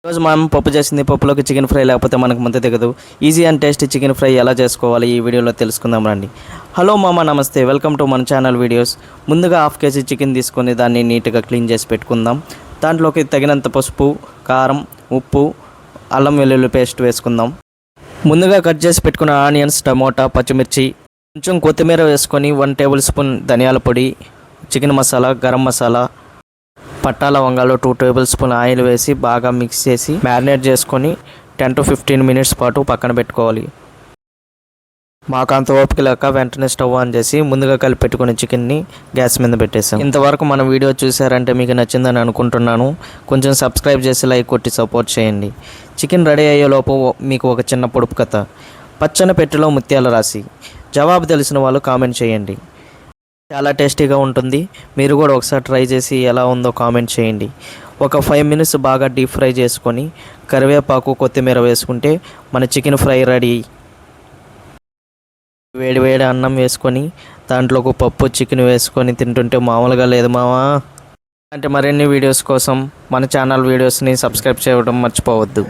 ఈరోజు మనం పప్పు చేసింది. పప్పులోకి చికెన్ ఫ్రై లేకపోతే మనకు ముద్ద దిగదు. Easy and tasty chicken fry ఎలా చేసుకోవాలి ఈ వీడియోలో తెలుసుకుందాం రండి. హలో మామ, నమస్తే, వెల్కమ్ టు మన ఛానల్ వీడియోస్. ముందుగా హాఫ్ కేజీ చికెన్ తీసుకొని దాన్ని నీట్గా క్లీన్ చేసి పెట్టుకుందాం. దాంట్లోకి తగినంత పసుపు, కారం, ఉప్పు, అల్లం వెల్లుల్లి పేస్ట్ వేసుకుందాం. ముందుగా కట్ చేసి పెట్టుకున్న ఆనియన్స్, టమోటా, పచ్చిమిర్చి, కొంచెం కొత్తిమీర వేసుకొని 1 టేబుల్ స్పూన్ ధనియాల పొడి, చికెన్ మసాలా, గరం మసాలా, పట్టా లవంగాలు 2 టేబుల్ స్పూన్ ఆయిల్ వేసి బాగా మిక్స్ చేసి మ్యారినేట్ చేసుకొని 10 to 15 మినిట్స్ పాటు పక్కన పెట్టుకోవాలి. మాకు అంత ఓపిక లేక వెంటనే స్టవ్ ఆన్ చేసి ముందుగా కలిపి పెట్టుకుని చికెన్ని గ్యాస్ మీద పెట్టేసాం. ఇంతవరకు మన వీడియో చూసారంటే మీకు నచ్చిందని అనుకుంటున్నాను. కొంచెం సబ్స్క్రైబ్ చేసి లైక్ కొట్టి సపోర్ట్ చేయండి. చికెన్ రెడీ అయ్యేలోపు మీకు ఒక చిన్న పొడుపు కథ. పచ్చని పెట్టెలో ముత్యాల రాశి. జవాబు తెలిసిన వాళ్ళు కామెంట్ చేయండి. చాలా టేస్టీగా ఉంటుంది. మీరు కూడా ఒకసారి ట్రై చేసి ఎలా ఉందో కామెంట్ చేయండి. ఒక 5 మినిట్స్ బాగా డీప్ ఫ్రై చేసుకొని కరివేపాకు, కొత్తిమీర వేసుకుంటే మన చికెన్ ఫ్రై రెడీ. వేడి వేడి అన్నం వేసుకొని దాంట్లోకి పప్పు, చికెన్ వేసుకొని తింటుంటే మామూలుగా లేదు మావా. అంటే మరిన్ని వీడియోస్ కోసం మన ఛానల్ వీడియోస్ని సబ్స్క్రైబ్ చేయడం మర్చిపోవద్దు.